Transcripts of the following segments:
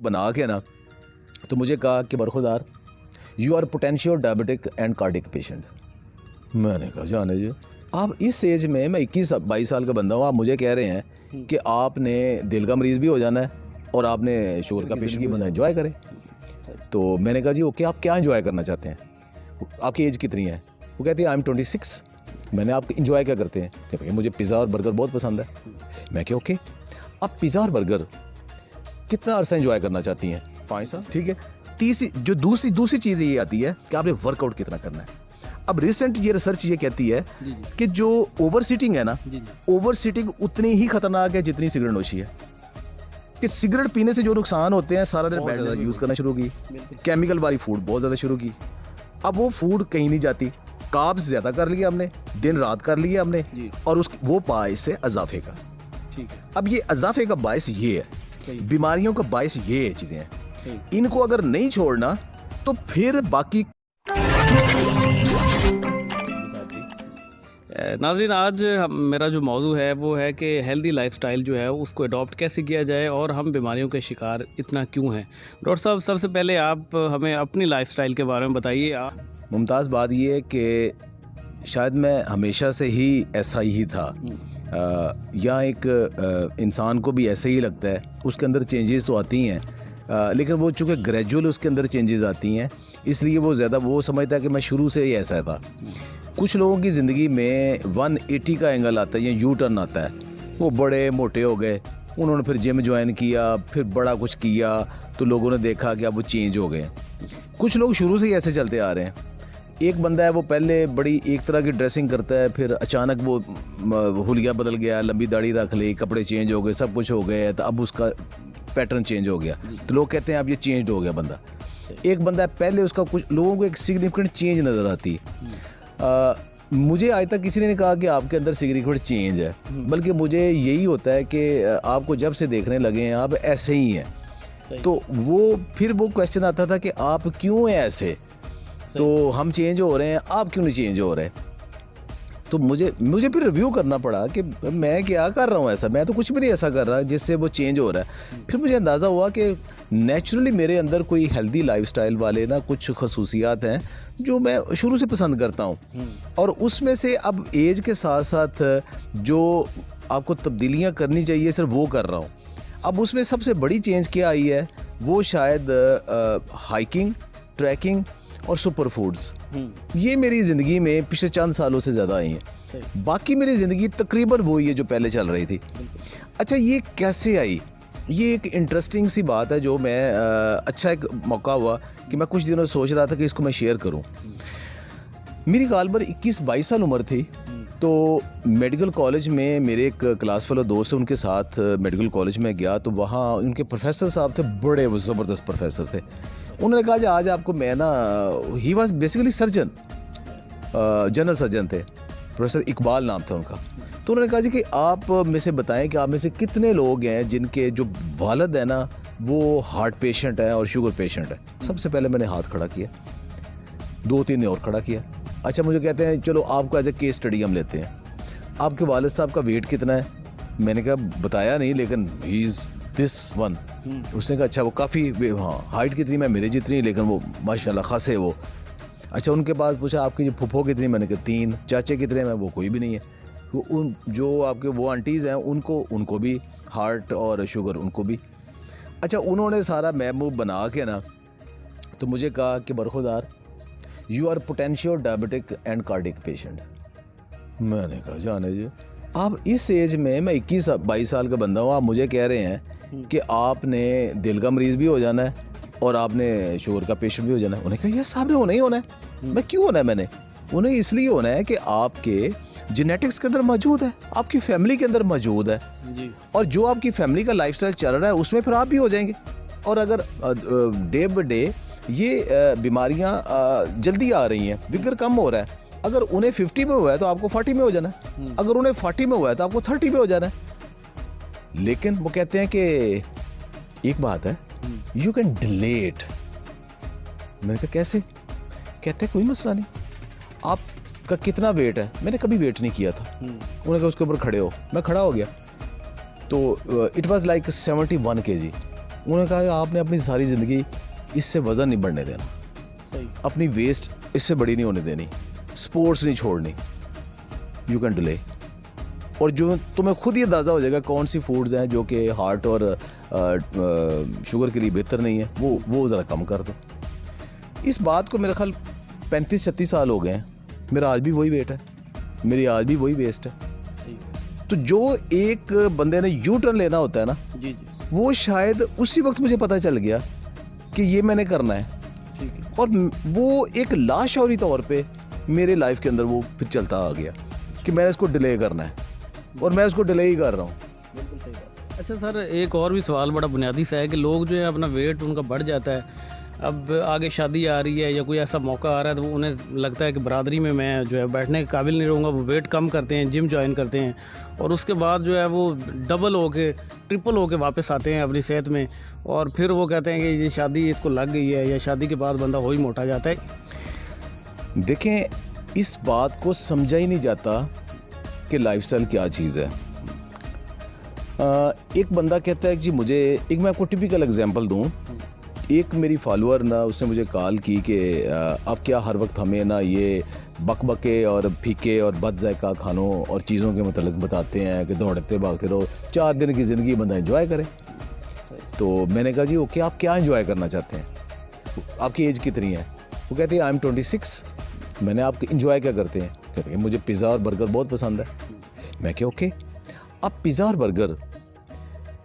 बना के ना तो मुझे कहा कि बरखुरदार you are potential diabetic and cardiac patient. मैंने कहा जाने जी, आप इस एज में, मैं 21-22 साल का बंदा हूँ, आप मुझे कह रहे हैं कि आपने दिल का मरीज़ भी हो जाना है और आपने शुगर का पेशेंट भी बंदा एंजॉय करे। तो मैंने कहा जी ओके, आप क्या एंजॉय करना चाहते हैं, आपकी एज कितनी है? वो कहती है आई एम 26। मैंने आप इंजॉय क्या करते हैं? कि भाई मुझे पिज़्ज़ा और बर्गर बहुत पसंद है। मैं क्या ओके, आप पिज़्ज़ा और बर्गर कितना अर्सा एंजॉय करना चाहती हैं? 5 साल, ठीक है। तीसरी जो दूसरी चीज़ ये आती है कि आपने वर्कआउट कितना करना है। अब रिसेंट ये रिसर्च ये कहती है कि जो ओवर सीटिंग है ना, ओवर सीटिंग उतनी ही खतरनाक है जितनी सिगरेट नोशी है। कि सिगरेट पीने से जो नुकसान होते हैं, सारा दिन बैठ यूज़ करना शुरू की, केमिकल वाली फूड बहुत ज़्यादा शुरू की। अब वो फूड कहीं नहीं जाती, कार्ब्स ज़्यादा कर लिया हमने, दिन रात कर लिया हमने, और वो बायस है अजाफे का। ठीक है। अब ये अजाफे का बायस ये है, बीमारियों का बायस ये चीज़ें हैं। इनको अगर नहीं छोड़ना तो फिर बाकी। नाज़रीन, आज मेरा जो मौजू है वो है कि हेल्दी लाइफस्टाइल जो है उसको अडॉप्ट कैसे किया जाए और हम बीमारियों के शिकार इतना क्यों हैं। डॉक्टर साहब, सबसे पहले आप हमें अपनी लाइफस्टाइल के बारे में बताइए। मुमताज़ बात ये है कि शायद मैं हमेशा से ही ऐसा ही था, या एक इंसान को भी ऐसे ही लगता है, उसके अंदर चेंजेस तो आती हैं, लेकिन वो चूँकि ग्रेजुअल उसके अंदर चेंजेस आती हैं, इसलिए वो ज़्यादा वो समझता है कि मैं शुरू से ही ऐसा था। कुछ लोगों की ज़िंदगी में 180 का एंगल आता है या यू टर्न आता है। वो बड़े मोटे हो गए, उन्होंने फिर जिम ज्वाइन किया, फिर बड़ा कुछ किया, तो लोगों ने देखा कि अब वो चेंज हो गए। कुछ लोग शुरू से ही ऐसे चलते आ रहे हैं। एक बंदा है वो पहले बड़ी एक तरह की ड्रेसिंग करता है, फिर अचानक वो हुलिया बदल गया, लंबी दाढ़ी रख ली, कपड़े चेंज हो गए, सब कुछ हो गए, तो अब उसका पैटर्न चेंज हो गया, तो लोग कहते हैं अब ये चेंज हो गया बंदा। एक बंदा है पहले उसका कुछ लोगों को एक सिग्निफिकेंट चेंज नज़र आती है। मुझे आज तक किसी ने नहीं कहा कि आपके अंदर सिग्निफिकेंट चेंज है, बल्कि मुझे यही होता है कि आपको जब से देखने लगे हैं आप ऐसे ही हैं। तो फिर वो क्वेश्चन आता था कि आप क्यों हैं ऐसे, तो हम चेंज हो रहे हैं, आप क्यों नहीं चेंज हो रहे। तो मुझे फिर रिव्यू करना पड़ा कि मैं क्या कर रहा हूँ ऐसा, मैं तो कुछ भी नहीं ऐसा कर रहा जिससे वो चेंज हो रहा है। फिर मुझे अंदाज़ा हुआ कि नेचुरली मेरे अंदर कोई हेल्दी लाइफस्टाइल वाले ना कुछ खसूसियात हैं जो मैं शुरू से पसंद करता हूँ, और उसमें से अब एज के साथ साथ जो आपको तब्दीलियाँ करनी चाहिए सिर्फ वो कर रहा हूँ। अब उसमें सबसे बड़ी चेंज क्या आई है, वो शायद हाइकिंग, ट्रैकिंग और सुपर फूड्स, ये मेरी ज़िंदगी में पिछले चंद सालों से ज़्यादा आई हैं। बाकी मेरी ज़िंदगी तकरीबन वही है जो पहले चल रही थी। अच्छा, ये कैसे आई? ये एक इंटरेस्टिंग सी बात है जो मैं अच्छा एक मौका हुआ कि मैं कुछ दिनों सोच रहा था कि इसको मैं शेयर करूं। मेरी गालबर 21-22 साल उम्र थी, तो मेडिकल कॉलेज में मेरे एक क्लास फेलो दोस्त है, उनके साथ मेडिकल कॉलेज में गया, तो वहाँ उनके प्रोफेसर साहब थे, बड़े ज़बरदस्त प्रोफेसर थे। उन्होंने कहा जी आज आपको मैं ना, he was basically surgeon, general surgeon थे, प्रोफेसर इकबाल नाम था उनका। तो उन्होंने कहा जी कि आप में से बताएं कि आप में से कितने लोग हैं जिनके जो वालिद है ना वो हार्ट पेशेंट है और शुगर पेशेंट है। सबसे पहले मैंने हाथ खड़ा किया, 2-3 ने और खड़ा किया। अच्छा, मुझे कहते हैं चलो आपको एज ए केस स्टडी हम लेते हैं, आपके वालिद साहब का वेट कितना है? मैंने कहा बताया नहीं, लेकिन ही इज़ दिस वन। उसने कहा अच्छा वो काफ़ी, हाँ हाइट कितनी? मैं मेरे जितनी, लेकिन वो माशाल्लाह खासे वो। अच्छा, उनके बाद पूछा आपकी जो फुफो कितनी? मैंने कहा 3। चाचे कितने? मैं वो कोई भी नहीं है। उन जो आपके वो आंटीज़ हैं उनको भी हार्ट और शुगर, उनको भी। अच्छा, उन्होंने सारा मैप बना के ना तो मुझे कहा कि बरखुरदार you are potential diabetic and cardiac patient. मैंने कहा जाने जी, आप इस एज में, मैं 21-22 साल का बंदा हूँ, आप मुझे कह रहे हैं कि आपने दिल का मरीज़ भी हो जाना है और आपने शुगर का पेशेंट भी हो जाना है। उन्हें कहा यह साहब ने होना ही होना है। मैं क्यों होना है? मैंने उन्हें इसलिए होना है कि आपके जेनेटिक्स के अंदर मौजूद है, आपकी फैमिली के अंदर मौजूद है जी। और जो आपकी फैमिली का लाइफस्टाइल चल रहा है उसमें फिर आप भी हो जाएंगे। और अगर डे बाय डे ये बीमारियां जल्दी आ रही हैं, विगर कम हो रहा है, अगर उन्हें 50 में हुआ है तो आपको 40 में हो जाना है, अगर उन्हें 40 में हुआ है तो आपको 30 में हो जाना है। लेकिन वो कहते हैं कि एक बात है, यू कैन डिले इट। मैंने कहा कैसे? कहते हैं कोई मसला नहीं, आपका कितना वेट है? मैंने कभी वेट नहीं किया था। उन्होंने कहा उसके ऊपर खड़े हो। मैं खड़ा हो गया तो इट वाज लाइक 71 kg। उन्होंने कहा कि आपने अपनी सारी ज़िंदगी इससे वज़न नहीं बढ़ने देना, सही, अपनी वेस्ट इससे बड़ी नहीं होने देनी, स्पोर्ट्स नहीं छोड़नी, यू कैन डिले। और जो तुम्हें खुद ही अंदाज़ा हो जाएगा कौन सी फूड्स हैं जो कि हार्ट और शुगर के लिए बेहतर नहीं है, वो ज़रा कम कर दो। इस बात को मेरे ख्याल 35-36 साल हो गए हैं, मेरा आज भी वही वेट है, मेरी आज भी वही वेस्ट है। सही, तो जो एक बंदे ने यू टर्न लेना होता है ना, जी, वो शायद उसी वक्त मुझे पता चल गया कि ये मैंने करना है, ठीक है, और वो एक लाशौरी तौर पे मेरे लाइफ के अंदर वो फिर चलता आ गया कि मैंने इसको डिले करना है, और मैं उसको डिले ही कर रहा हूँ। बिल्कुल सही बात। अच्छा सर, एक और भी सवाल बड़ा बुनियादी सा है कि लोग जो है अपना वेट उनका बढ़ जाता है, अब आगे शादी आ रही है या कोई ऐसा मौका आ रहा है तो उन्हें लगता है कि बरादरी में मैं जो है बैठने के काबिल नहीं रहूँगा, वो वेट कम करते हैं, जिम ज्वाइन करते हैं, और उसके बाद जो है वो डबल हो के ट्रिपल हो के वापस आते हैं अपनी सेहत में, और फिर वो कहते हैं कि ये शादी इसको लग गई है, या शादी के बाद बंदा हो ही मोटा जाता है। देखें, इस बात को समझा ही नहीं जाता कि लाइफस्टाइल क्या चीज़ है। एक बंदा कहता है कि जी मुझे, एक मैं आपको टिपिकल एग्जांपल दूं, एक मेरी फॉलोअर ना, उसने मुझे कॉल की कि आप क्या हर वक्त हमें ना ये बकबके और फीके और बद जायका खानों और चीज़ों के मतलब बताते हैं कि दौड़ते भागते रहो, 4 दिन की ज़िंदगी बंदा एंजॉय करे। तो मैंने कहा जी ओके, आप क्या एंजॉय करना चाहते हैं, आपकी एज कितनी है? वो कहती है आई एम 26। मैंने आपके एंजॉय क्या करते हैं? कहते हैं मुझे पिज़्ज़ा और बर्गर बहुत पसंद है। मैं क्या ओके, आप पिज़्ज़ा और बर्गर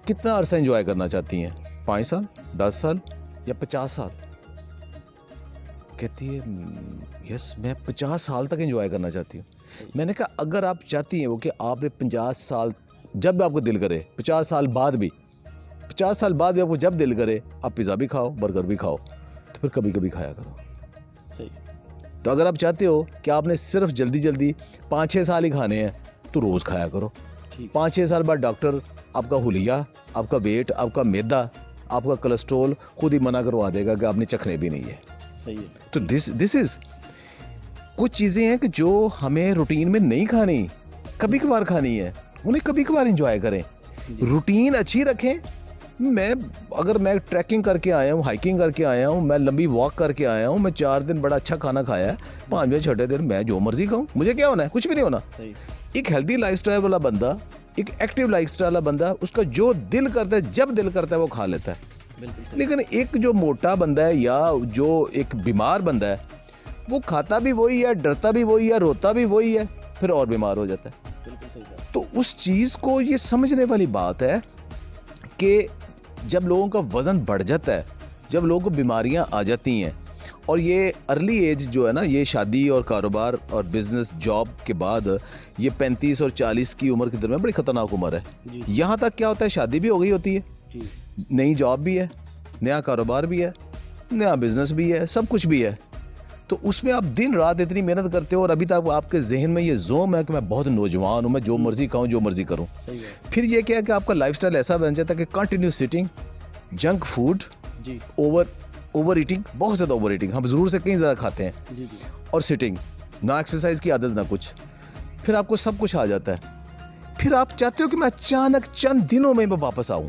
कितना अरसा एंजॉय करना चाहती हैं? 5 साल, 10 साल या 50 साल? कहती है यस, मैं 50 साल तक एंजॉय करना चाहती हूँ। मैंने कहा अगर आप चाहती हैं वो कि आपने 50 साल, जब भी आपको दिल करे, 50 साल बाद भी आपको जब दिल करे आप पिज़्ज़ा भी खाओ, बर्गर भी खाओ, तो फिर कभी कभी खाया करो। सही, तो अगर आप चाहते हो कि आपने सिर्फ जल्दी 5-6 साल ही खाने हैं, तो रोज़ खाया करो। 5-6 साल बाद डॉक्टर आपका हुलिया, आपका वेट, आपका मैदा, आपका कोलेस्ट्रॉल खुद ही मना करवा देगा कि आपने चखने भी नहीं है। सही है। तो दिस इज़, कुछ चीज़ें हैं कि जो हमें रूटीन में नहीं खानी, कभी कभार खानी है, उन्हें कभी कभार एंजॉय करें, रूटीन अच्छी रखें। अगर मैं ट्रैकिंग करके आया हूँ, हाइकिंग करके आया हूँ, मैं लंबी वॉक करके आया हूँ, मैं 4 दिन बड़ा अच्छा खाना खाया है, 5वें छठे दिन मैं जो मर्जी खाऊँ, मुझे क्या होना है? कुछ भी नहीं होना। एक हेल्दी लाइफस्टाइल वाला बंदा, एक एक्टिव लाइफस्टाइल वाला बंदा, उसका जो दिल करता है, जब दिल करता है वो खा लेता है। लेकिन एक जो मोटा बंदा है या जो एक बीमार बंदा है, वो खाता भी वही है, डरता भी वही है, रोता भी वही है, फिर और बीमार हो जाता है। तो उस चीज़ को ये समझने वाली बात है कि जब लोगों का वज़न बढ़ जाता है, जब लोगों को बीमारियां आ जाती हैं, और ये अर्ली एज जो है ना, ये शादी और कारोबार और बिज़नेस जॉब के बाद ये 35 और 40 की उम्र के दरमियान बड़ी ख़तरनाक उम्र है। यहाँ तक क्या होता है, शादी भी हो गई होती है, नई जॉब भी है, नया कारोबार भी है, नया बिज़नेस भी है, सब कुछ भी है। तो उसमें आप दिन रात इतनी मेहनत करते हो, और अभी तक आपके जहन में ये जोम है कि मैं बहुत नौजवान हूँ, मैं जो मर्जी खाऊँ, जो मर्जी करूँ। फिर ये क्या है कि आपका लाइफस्टाइल ऐसा बन जाता है कि continue sitting, junk food, over eating, बहुत ज़्यादा ओवर ईटिंग, हम ज़रूर से कहीं ज़्यादा खाते हैं, और सिटिंग, ना एक्सरसाइज की आदत ना कुछ, फिर आपको सब कुछ आ जाता है। फिर आप चाहते हो कि मैं अचानक चंद दिनों में वापस आऊँ,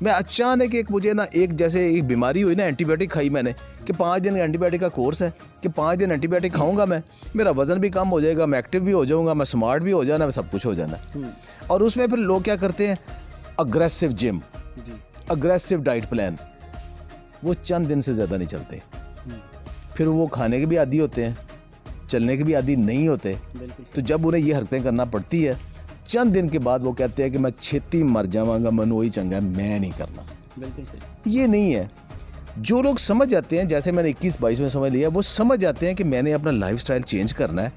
मैं अचानक मुझे ना एक जैसे एक बीमारी हुई ना, एंटीबायोटिक खाई मैंने कि 5 दिन एंटीबायोटिक का कोर्स है कि 5 दिन एंटीबायोटिक खाऊंगा मैं, मेरा वज़न भी कम हो जाएगा, मैं एक्टिव भी हो जाऊंगा, मैं स्मार्ट भी हो जाना, मैं सब कुछ हो जाना। और उसमें फिर लोग क्या करते हैं, aggressive gym, aggressive diet plan, वो चंद दिन से ज़्यादा नहीं चलते। फिर वो खाने के भी आदी होते हैं, चलने के भी आदी नहीं होते। तो जब उन्हें ये हरकतें करना पड़ती है, चंद दिन के बाद वो कहते हैं कि मैं छेती मर जाऊंगा, मन वही चंगा है, मैं नहीं करना। बिल्कुल सही। ये नहीं है। जो लोग समझ जाते हैं, जैसे मैंने 21-22 में समझ लिया, वो समझ जाते हैं कि मैंने अपना लाइफस्टाइल चेंज करना है,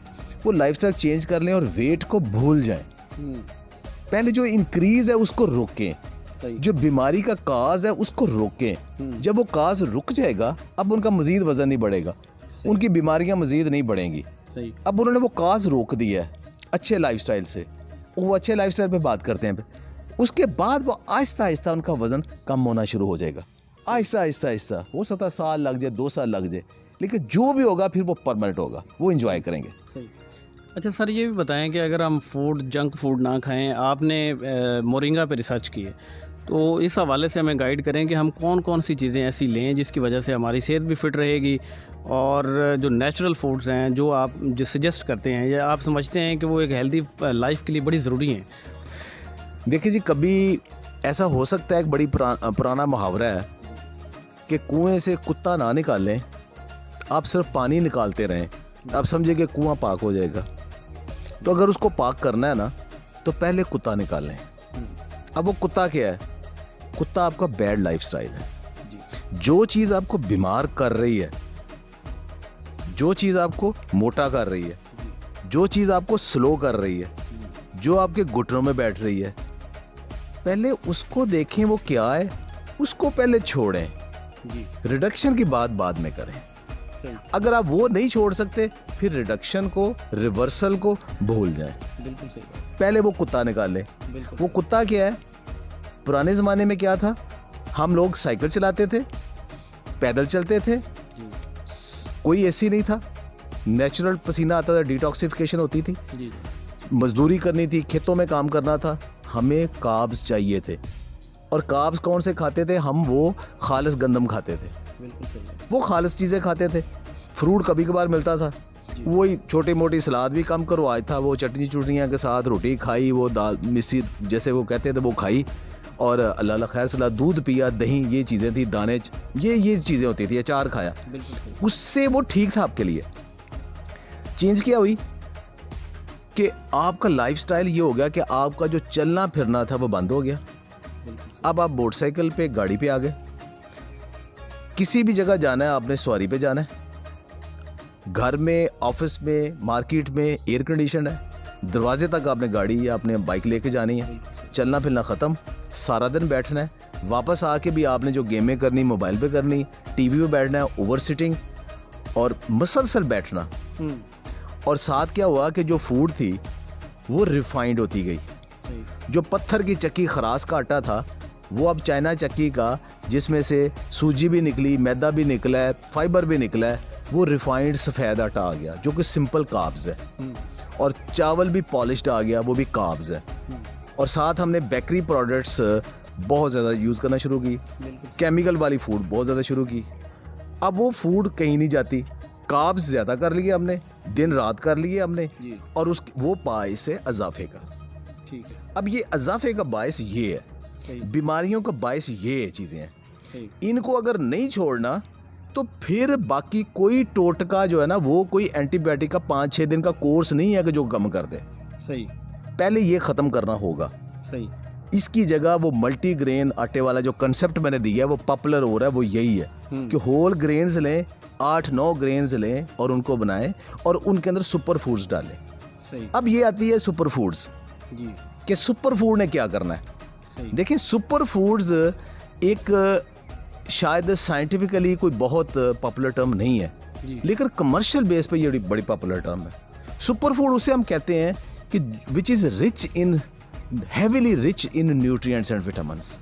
वो लाइफस्टाइल चेंज कर लें और वेट को भूल जाएं। पहले जो इंक्रीज है उसको रोकें, जो बीमारी का काज है उसको रोकें। जब वो काज रुक जाएगा, अब उनका मजीद वजन नहीं बढ़ेगा, उनकी बीमारियां मजीद नहीं बढ़ेंगी। अब उन्होंने वो काज रोक दिया है अच्छे लाइफस्टाइल से, वो अच्छे लाइफस्टाइल पे बात करते हैं, उसके बाद वो आहिस्ता आहिस्ता उनका वज़न कम होना शुरू हो जाएगा। आहिस्ता हो सकता है साल लग जाए, 2 साल लग जाए, लेकिन जो भी होगा फिर वो परमानेंट होगा, वो एंजॉय करेंगे। सही। अच्छा सर, ये भी बताएं कि अगर हम जंक फूड ना खाएं, आपने मोरिंगा पे रिसर्च की है, तो इस हवाले से हमें गाइड करें कि हम कौन कौन सी चीज़ें ऐसी लें जिसकी वजह से हमारी सेहत भी फिट रहेगी, और जो नेचुरल फूड्स हैं जो आप जो सजेस्ट करते हैं या आप समझते हैं कि वो एक हेल्दी लाइफ के लिए बड़ी ज़रूरी हैं। देखिए जी, कभी ऐसा हो सकता है, एक बड़ी पुराना मुहावरा है कि कुएं से कुत्ता ना निकालें, आप सिर्फ पानी निकालते रहें, आप समझे कि कुआं पाक हो जाएगा। तो अगर उसको पाक करना है ना, तो पहले कुत्ता निकालें। अब वो कुत्ता क्या है? कुत्ता आपका बैड लाइफस्टाइल है। जो चीज़ आपको बीमार कर रही है, जो चीज़ आपको मोटा कर रही है, जो चीज़ आपको स्लो कर रही है, जो आपके घुटनों में बैठ रही है, पहले उसको देखें वो क्या है, उसको पहले छोड़ें। रिडक्शन की बात बाद में करें। अगर आप वो नहीं छोड़ सकते, फिर रिडक्शन को, रिवर्सल को भूल जाएं। बिल्कुल सही बात। पहले वो कुत्ता निकालें। वो कुत्ता क्या है? पुराने ज़माने में क्या था? हम लोग साइकिल चलाते थे, पैदल चलते थे, कोई एसी नहीं था, नेचुरल पसीना आता था, डिटॉक्सिफिकेशन होती थी, मजदूरी करनी थी, खेतों में काम करना था, हमें कार्ब्स चाहिए थे। और कार्ब्स कौन से खाते थे हम? वो खालिस गंदम खाते थे, वो खालिस चीज़ें खाते थे। फ्रूट कभी कभार मिलता था, वही छोटी मोटी सलाद भी कम करो आज था, वो चटनी चुटनियाँ के साथ रोटी खाई, वो दाल मिसी जैसे वो कहते थे वो खाई, और अल्लाह खैर सलाद, दूध पिया, दही, ये चीज़ें थी, दाने, ये चीज़ें होती थी, अचार खाया, उससे वो ठीक था आपके लिए। चेंज क्या हुई कि आपका लाइफस्टाइल ये हो गया कि आपका जो चलना फिरना था वो बंद हो गया। अब आप मोटरसाइकिल पे, गाड़ी पे आ गए। किसी भी जगह जाना है आपने सवारी पे जाना है। घर में, ऑफिस में, मार्केट में एयर कंडीशन है, दरवाजे तक आपने गाड़ी या आपने बाइक लेके जानी है। चलना फिरना ख़त्म, सारा दिन बैठना है। वापस आके भी आपने जो गेमें करनी मोबाइल पे करनी, टीवी पे बैठना है, ओवर सिटिंग और मसलसल बैठना। और साथ क्या हुआ कि जो फूड थी वो रिफाइंड होती गई। जो पत्थर की चक्की खरास का आटा था, वो अब चाइना चक्की का, जिसमें से सूजी भी निकली, मैदा भी निकला है, फाइबर भी निकला है, वो रिफाइंड सफ़ेद आटा आ गया जो कि सिंपल कार्ब्स है। और चावल भी पॉलिश्ड आ गया, वो भी कार्ब्स है। और साथ हमने बेकरी प्रोडक्ट्स बहुत ज़्यादा यूज़ करना शुरू की, केमिकल वाली फूड बहुत ज़्यादा शुरू की। अब वो फूड कहीं नहीं जाती, कार्ब्स ज़्यादा कर लिए हमने, दिन रात कर लिए हमने, और वो बायस है अजाफे का। ठीक है। अब ये अजाफे का बायस ये है, बीमारियों का बायस ये चीज़ें हैं। इनको अगर नहीं छोड़ना तो फिर बाकी कोई टोटका जो है ना, वो कोई एंटीबायोटिक का 5-6 दिन का कोर्स नहीं है कि जो कम कर दे। सही। पहले ये ख़त्म करना होगा। सही। इसकी जगह वो मल्टीग्रेन आटे वाला जो कंसेप्ट मैंने दिया है वो पॉपुलर हो रहा है, वो यही है कि होल ग्रेन्स लें, 8-9 ग्रेन्स लें और उनको बनाएं और उनके अंदर सुपर फूड्स डालें। सही। अब ये आती है सुपर फूड्स जी, कि सुपर फूड ने क्या करना है। देखिए, सुपर फूड्स एक शायद साइंटिफिकली कोई बहुत पॉपुलर टर्म नहीं है, लेकिन कमर्शियल बेस पे ये बड़ी पॉपुलर टर्म है। सुपर फूड उसे हम कहते हैं कि which is rich in, heavily rich in nutrients and vitamins.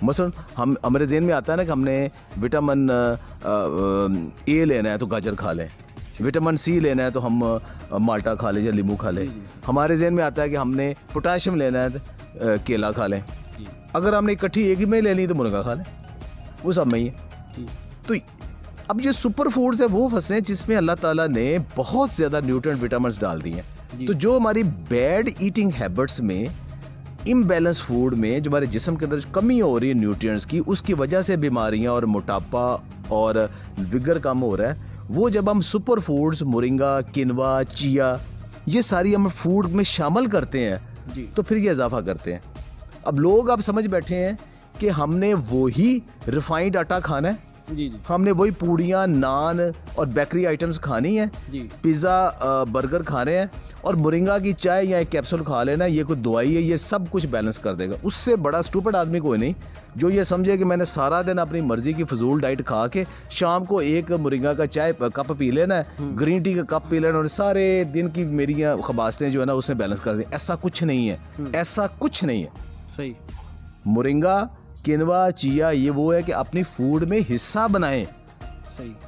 मसलन हमारे ज़हन में आता है ना कि हमने विटामिन ए लेना है तो गाजर खा लें, विटामिन सी लेना है तो हम माल्टा खा लें या नींबू खा लें। हमारे ज़हन में आता है कि हमने पोटाशियम लेना है तो केला खा लें। अगर हमने इकट्ठी एक ही में ले ली तो मुर्गा खा लें, वो सब में ही है। तो अब ये सुपर फूड्स है वो फसलें जिसमें अल्लाह ताला ने बहुत ज़्यादा न्यूट्रिएंट विटामिन्स डाल दिए हैं। तो जो हमारी बैड ईटिंग हैबिट्स में, इम्बैलेंस फूड में, जो हमारे जिस्म के अंदर कमी हो रही है न्यूट्रिएंट्स की, उसकी वजह से बीमारियां और मोटापा और विगर कम हो रहा है, वो जब हम सुपर फूड्स, मोरिंगा, किनवा, चिया, ये सारी हम फूड में शामिल करते हैं तो फिर ये इजाफा करते हैं। अब लोग आप समझ बैठे हैं कि हमने वही रिफाइंड आटा खाना है, हमने वही पूड़ियाँ, नान और बेकरी आइटम्स खानी है, पिज़्ज़ा, बर्गर खाने हैं और मोरिंगा की चाय या एक कैप्सूल खा लेना, ये कोई दवाई है, ये सब कुछ बैलेंस कर देगा। उससे बड़ा स्टूपिड आदमी कोई नहीं जो ये समझे कि मैंने सारा दिन अपनी मर्जी की फजूल डाइट खा के शाम को एक मोरिंगा का चाय कप पी लेना है, ग्रीन टी का कप पी लेना और सारे दिन की मेरी खबासतें जो है ना उसने बैलेंस कर दी। ऐसा कुछ नहीं है, ऐसा कुछ नहीं है। सही। मोरिंगा, किनवा, चिया, ये वो है कि अपनी फूड में हिस्सा बनाएं,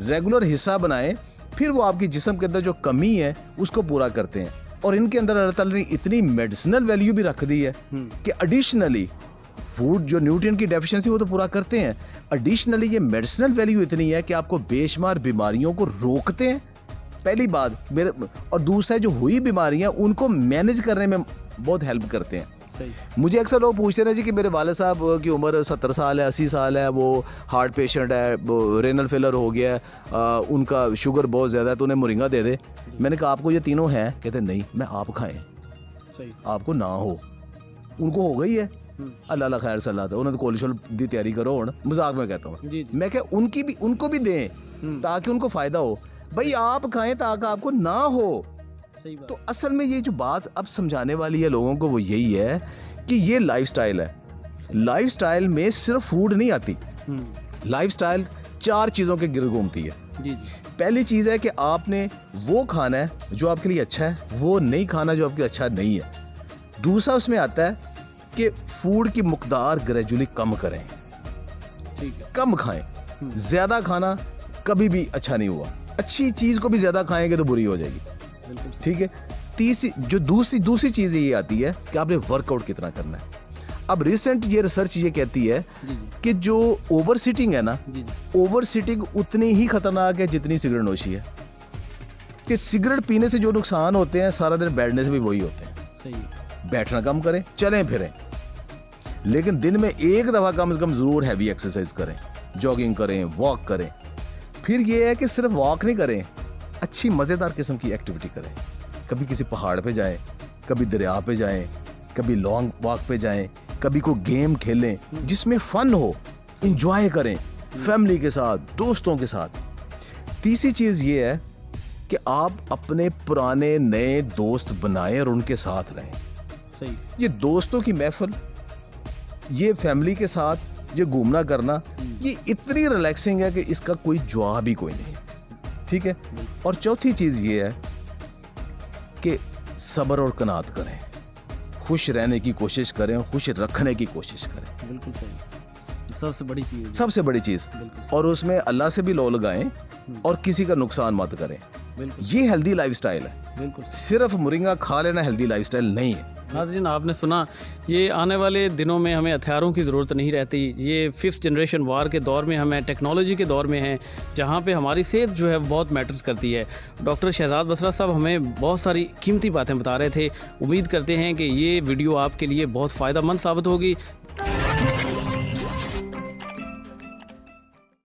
रेगुलर हिस्सा बनाएं, फिर वो आपकी जिस्म के अंदर जो कमी है उसको पूरा करते हैं। और इनके अंदर अल्लाह ताला ने इतनी मेडिसिनल वैल्यू भी रख दी है कि एडिशनली फूड जो न्यूट्रिएंट की डेफिशिएंसी वो तो पूरा करते हैं, एडिशनली ये मेडिसिनल वैल्यू इतनी है कि आपको बेशुमार बीमारियों को रोकते हैं, पहली बात मेरे, और दूसरा जो हुई बीमारियां उनको मैनेज करने में बहुत हेल्प करते हैं। सही। मुझे अक्सर लोग पूछते हैं जी कि मेरे वाले साहब की उम्र 70 साल है, 80 साल है, वो हार्ट पेशेंट है, वो रेनल फेलर हो गया है, उनका शुगर बहुत ज़्यादा है, तो उन्हें मोरिंगा दे दे। मैंने कहा आपको ये तीनों हैं? कहते नहीं, मैं आप खाएं, सही। आपको ना हो, उनको हो गई है, अल्लाह अल्लाह खैर सलाह उन्हें तो कोलेस्ट्रॉल की तैयारी करो। मजाक में कहता हूँ, मैं क्या उनको भी दें ताकि उनको फ़ायदा हो। भाई आप खाएं ताकि आपको ना हो। सही बात। तो असल में ये जो बात अब समझाने वाली है लोगों को वो यही है कि ये लाइफस्टाइल है। लाइफस्टाइल में सिर्फ फूड नहीं आती, लाइफस्टाइल 4 चीज़ों के गिर्द घूमती है। जी। पहली चीज़ है कि आपने वो खाना है जो आपके लिए अच्छा है, वो नहीं खाना जो आपके लिए अच्छा नहीं है। दूसरा उसमें आता है कि फूड की मकदार ग्रेजुअली कम करें, ठीक है। कम खाएं। ज़्यादा खाना कभी भी अच्छा नहीं हुआ, अच्छी चीज़ को भी ज़्यादा खाएंगे तो बुरी हो जाएगी, ठीक है। दूसरी चीज़ ये आती है कि आपने वर्कआउट कितना करना है। अब रिसेंट ये रिसर्च ये कहती है कि जो ओवर सीटिंग है ना, ओवर सीटिंग उतनी ही खतरनाक है जितनी सिगरेट नोशी है। कि सिगरेट पीने से जो नुकसान होते हैं सारा दिन बैठने से भी वही होते हैं। सही। बैठना कम करें, चलें फिरें, लेकिन दिन में एक दफ़ा कम से कम ज़रूर हैवी एक्सरसाइज करें, जॉगिंग करें, वॉक करें। फिर ये है कि सिर्फ वॉक नहीं करें, अच्छी मज़ेदार किस्म की एक्टिविटी करें। कभी किसी पहाड़ पे जाएं, कभी दरिया पे जाएं, कभी लॉन्ग वॉक पे जाएं, कभी कोई गेम खेलें जिसमें फ़न हो, इंजॉय करें फैमिली के साथ, दोस्तों के साथ। तीसरी चीज़ ये है कि आप अपने पुराने नए दोस्त बनाएं और उनके साथ रहें। सही। ये दोस्तों की महफिल, ये फैमिली के साथ ये घूमना करना, ये इतनी रिलैक्सिंग है कि इसका कोई जवाब ही कोई नहीं है, ठीक है। और चौथी चीज़ ये है कि सब्र और कनात करें, खुश रहने की कोशिश करें, खुश रखने की कोशिश करें। बिल्कुल सही, सबसे बड़ी चीज़, सबसे बड़ी चीज़। और उसमें अल्लाह से भी लो लगाएं और किसी का नुकसान मत करें। ये हेल्दी लाइफस्टाइल है। बिल्कुल। सिर्फ मुरिंगा खा लेना हेल्दी लाइफस्टाइल नहीं है। नाज़रीन, आपने सुना, ये आने वाले दिनों में हमें हथियारों की ज़रूरत नहीं रहती। ये 5th जनरेशन वार के दौर में हमें, टेक्नोलॉजी के दौर में हैं, जहाँ पे हमारी सेहत जो है बहुत मैटर्स करती है। डॉक्टर शहजाद बसरा साहब हमें बहुत सारी कीमती बातें बता रहे थे। उम्मीद करते हैं कि ये वीडियो आपके लिए बहुत फ़ायदेमंद साबित होगी।